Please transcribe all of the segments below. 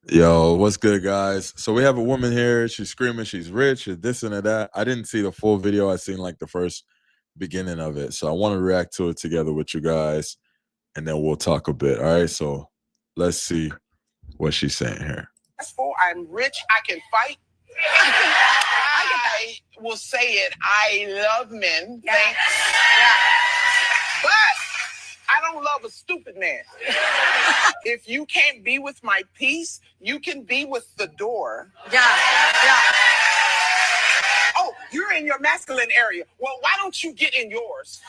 Yo, what's good, guys? So we have a woman here. She's screaming she's rich, she's this and that. I didn't see the full video. I seen like the first beginning of it. So I want to react to it together with you guys, and then we'll talk a bit. All right. So let's see what she's saying here. I'm rich. I can fight. I will say it. I love men. Yeah. Thanks. Yeah. But I don't love a stupid man. If you can't be with my peace, you can be with the door. Yeah. Yeah. Oh, you're in your masculine area. Well, why don't you get in yours?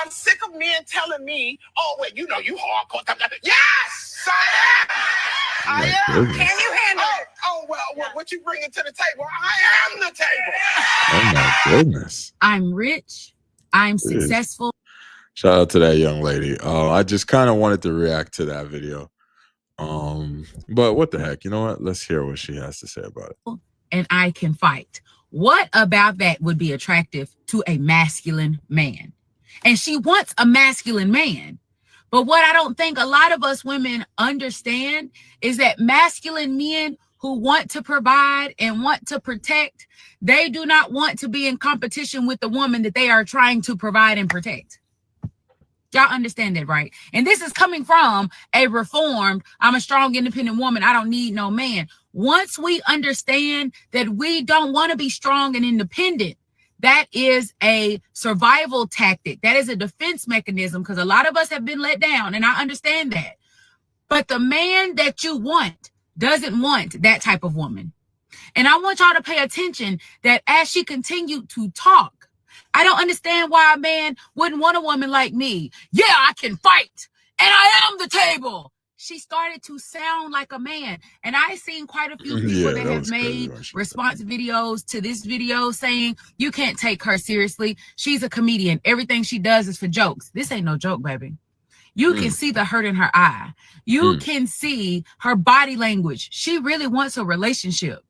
I'm sick of men telling me, oh, wait, you know, you hardcore. Yes, I am. I am. Can you handle it? Oh, well, what you bringing to the table? I am the table. Oh my goodness. I'm rich. I'm successful. Shout out to that young lady. I just kind of wanted to react to that video. But what the heck? You know what? Let's hear what she has to say about it. And I can fight. What about that would be attractive to a masculine man? And she wants a masculine man. But what I don't think a lot of us women understand is that masculine men who want to provide and want to protect, they do not want to be in competition with the woman that they are trying to provide and protect. Y'all understand that, right? And this is coming from a reformed, I'm a strong, independent woman. I don't need no man. Once we understand that we don't want to be strong and independent, that is a survival tactic. That is a defense mechanism because a lot of us have been let down, and I understand that. But the man that you want doesn't want that type of woman. And I want y'all to pay attention that as she continued to talk, I don't understand why a man wouldn't want a woman like me. Yeah, I can fight, and I am the table. She started to sound like a man. And I've seen quite a few people that have made response videos to this video saying, you can't take her seriously. She's a comedian. Everything she does is for jokes. This ain't no joke, baby. You can see the hurt in her eye. You can see her body language. She really wants a relationship.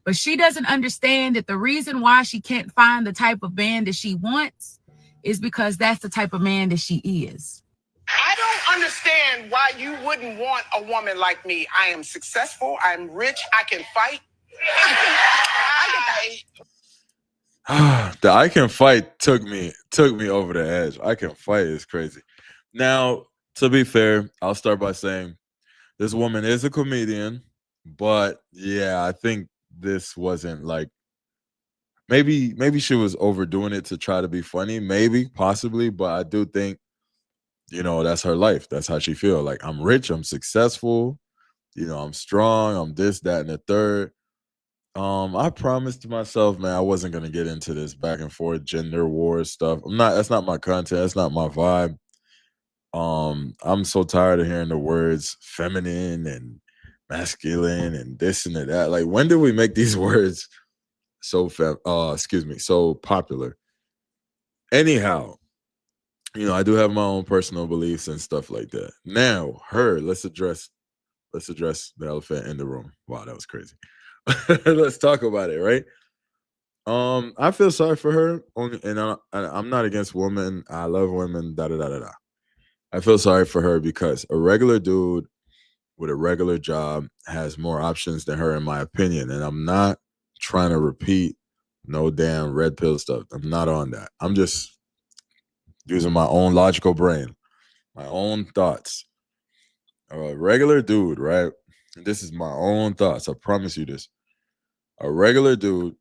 But she doesn't understand that the reason why she can't find the type of man that she wants is because that's the type of man that she is. I don't understand why you wouldn't want a woman like me. I am successful. I'm rich. I can fight. The I can fight took me over the edge. I can fight is crazy. Now, to be fair, I'll start by saying this woman is a comedian, but yeah, I think this wasn't like maybe she was overdoing it to try to be funny, maybe, possibly, but I do think, you know, that's her life. That's how she feel. Like, I'm rich, I'm successful, you know, I'm strong, I'm this, that, and the third. I promised myself, man, I wasn't gonna get into this back and forth gender war stuff. That's not my content, that's not my vibe. I'm so tired of hearing the words feminine and masculine and this and that. Like, when did we make these words so so popular? Anyhow, you know, I do have my own personal beliefs and stuff like that. Now, let's address the elephant in the room. Wow, that was crazy. Let's talk about it, right? I feel sorry for her, and I'm not against women. I love women. Da da da da da. I feel sorry for her because a regular dude with a regular job has more options than her, in my opinion. And I'm not trying to repeat no damn red pill stuff. I'm not on that. I'm just using my own logical brain, my own thoughts. A regular dude, right? And this is my own thoughts. I promise you this. A regular dude,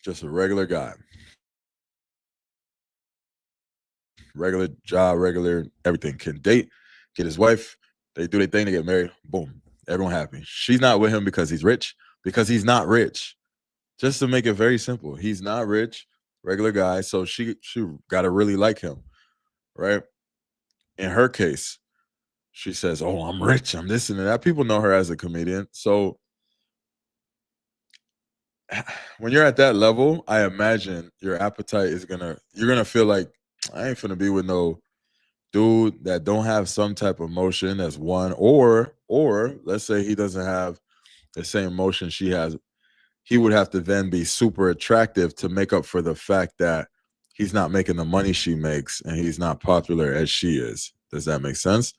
just a regular guy, regular job, regular everything, can date, get his wife, they do their thing, they get married, boom, everyone happy. She's not with him because he's rich, because he's not rich. Just to make it very simple, he's not rich, regular guy, so she gotta really like him, right? In her case, she says, "Oh, I'm rich, I'm this and that." People know her as a comedian, so when you're at that level, I imagine your appetite is you're gonna feel like, I ain't finna be with no dude that don't have some type of motion as one, or let's say he doesn't have the same motion she has. He would have to then be super attractive to make up for the fact that he's not making the money she makes and he's not popular as she is. Does that make sense?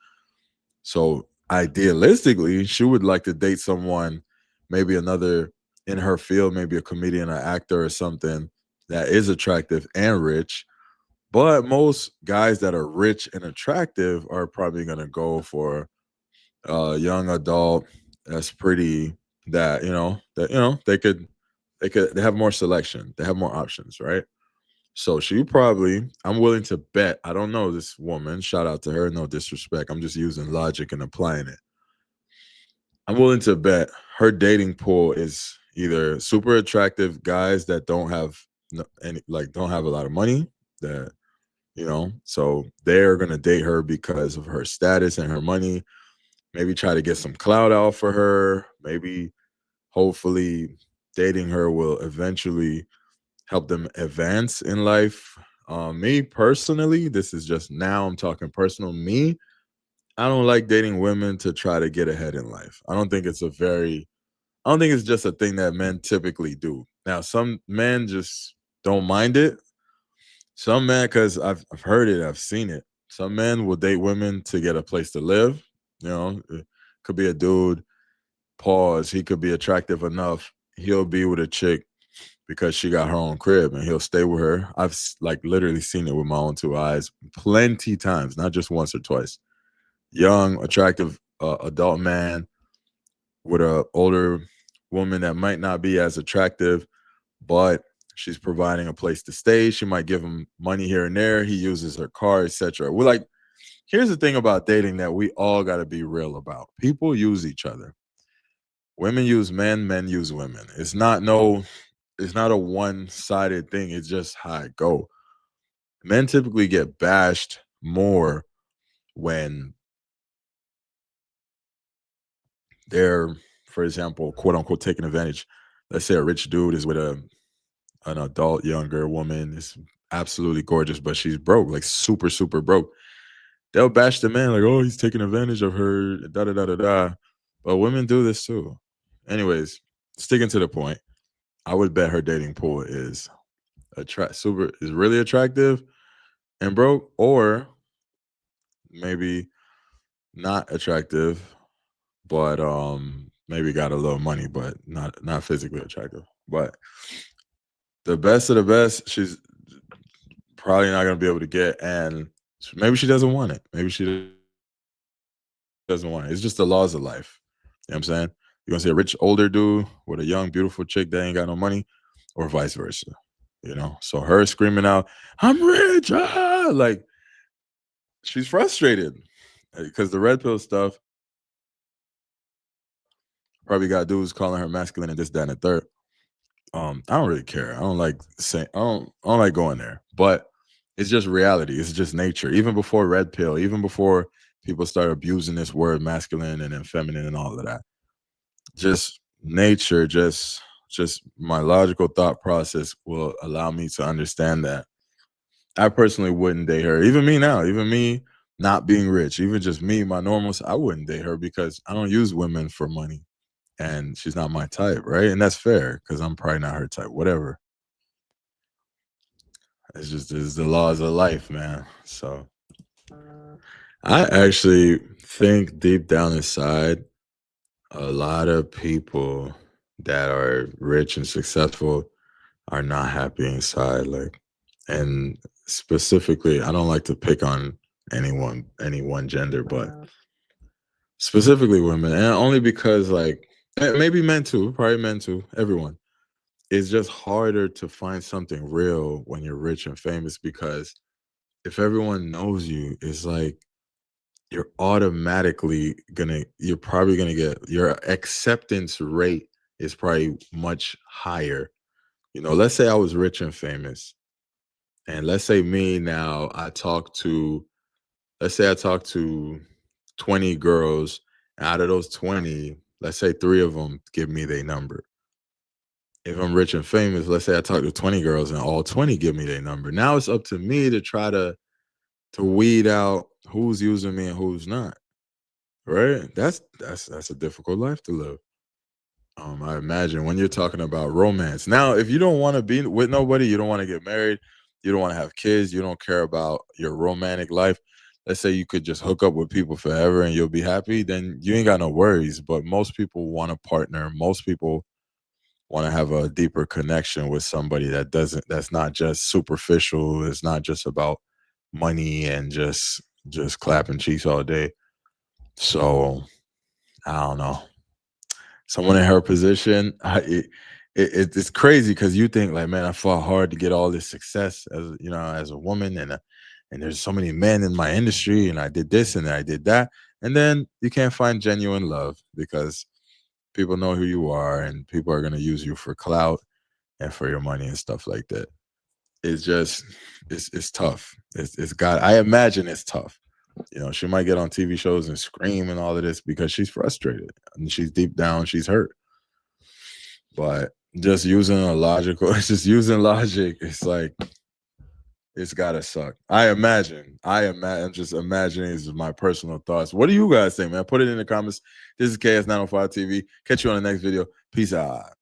So idealistically, she would like to date someone, maybe another in her field, maybe a comedian, an actor, or something that is attractive and rich. But most guys that are rich and attractive are probably gonna go for a young adult that's pretty, that they have more selection, they have more options, right? So she probably, I'm willing to bet, I don't know this woman, shout out to her, no disrespect. I'm just using logic and applying it. I'm willing to bet her dating pool is either super attractive guys that don't have any, like, don't have a lot of money, that, so they're going to date her because of her status and her money, maybe try to get some clout out for her, maybe hopefully dating her will eventually help them advance in life. Me personally, this is just, now I'm talking personal. Me, I don't like dating women to try to get ahead in life. I don't think it's just a thing that men typically do. Now, some men just don't mind it. Some men, because I've heard it, I've seen it. Some men will date women to get a place to live. It could be a dude, pause. He could be attractive enough. He'll be with a chick because she got her own crib and he'll stay with her. I've like literally seen it with my own two eyes plenty times, not just once or twice. Young, attractive adult man with a older woman that might not be as attractive, but she's providing a place to stay. She might give him money here and there. He uses her car, etc. We're like, here's the thing about dating that we all got to be real about. People use each other. Women use men, men use women. It's not a one-sided thing. It's just how it go. Men typically get bashed more when they're, for example, quote unquote, taking advantage. Let's say a rich dude is with an adult younger woman, is absolutely gorgeous, but she's broke, like super, super broke. They'll bash the man like, oh, he's taking advantage of her, da da da da da. But women do this too. Anyways, sticking to the point, I would bet her dating pool is super is really attractive and broke, or maybe not attractive, but maybe got a little money, but not physically attractive. But the best of the best, she's probably not gonna be able to get, and maybe she doesn't want it. Maybe she doesn't want it. It's just the laws of life. You know what I'm saying? You're gonna see a rich older dude with a young, beautiful chick that ain't got no money, or vice versa. So her screaming out, "I'm rich!" Like she's frustrated because the red pill stuff probably got dudes calling her masculine and this, that, and the third. I don't really care. I don't like saying I don't like going there. But it's just reality. It's just nature. Even before red pill, even before people start abusing this word masculine and then feminine and all of that. Just nature, just my logical thought process will allow me to understand that. I personally wouldn't date her. Even me now, even me not being rich, even just me, my normals, I wouldn't date her because I don't use women for money and she's not my type, right? And that's fair because I'm probably not her type. Whatever. It's the laws of life, man. So I actually think deep down inside, a lot of people that are rich and successful are not happy inside. Like, and specifically, I don't like to pick on any one gender, but specifically women, and only because like maybe men too, probably men too, everyone. It's just harder to find something real when you're rich and famous because if everyone knows you, it's like you're probably gonna get your acceptance rate is probably much higher. Let's say I was rich and famous, and let's say me now, let's say I talk to 20 girls, and out of those 20, let's say three of them give me their number. If I'm rich and famous, let's say I talk to 20 girls and all 20 give me their number. Now it's up to me to try to weed out who's using me and who's not. Right? That's a difficult life to live. I imagine when you're talking about romance. Now, if you don't want to be with nobody, you don't want to get married, you don't want to have kids, you don't care about your romantic life. let's say you could just hook up with people forever and you'll be happy, then you ain't got no worries. But most people want a partner. Most people want to have a deeper connection with somebody that's not just superficial. It's not just about money and just clapping cheeks all day. So I don't know. Someone in her position, it's crazy because you think like, man, I fought hard to get all this success as as a woman, and there's so many men in my industry, and I did this and I did that, and then you can't find genuine love because people know who you are, and people are gonna use you for clout and for your money and stuff like that. It's just it's tough. It's got. I imagine it's tough. She might get on TV shows and scream and all of this because she's frustrated and she's deep down, she's hurt. But just using a logical, it's just using logic. It's like it's gotta suck. I'm just imagining. This is my personal thoughts. What do you guys think, man? Put it in the comments. This is KS905 TV. Catch you on the next video. Peace out.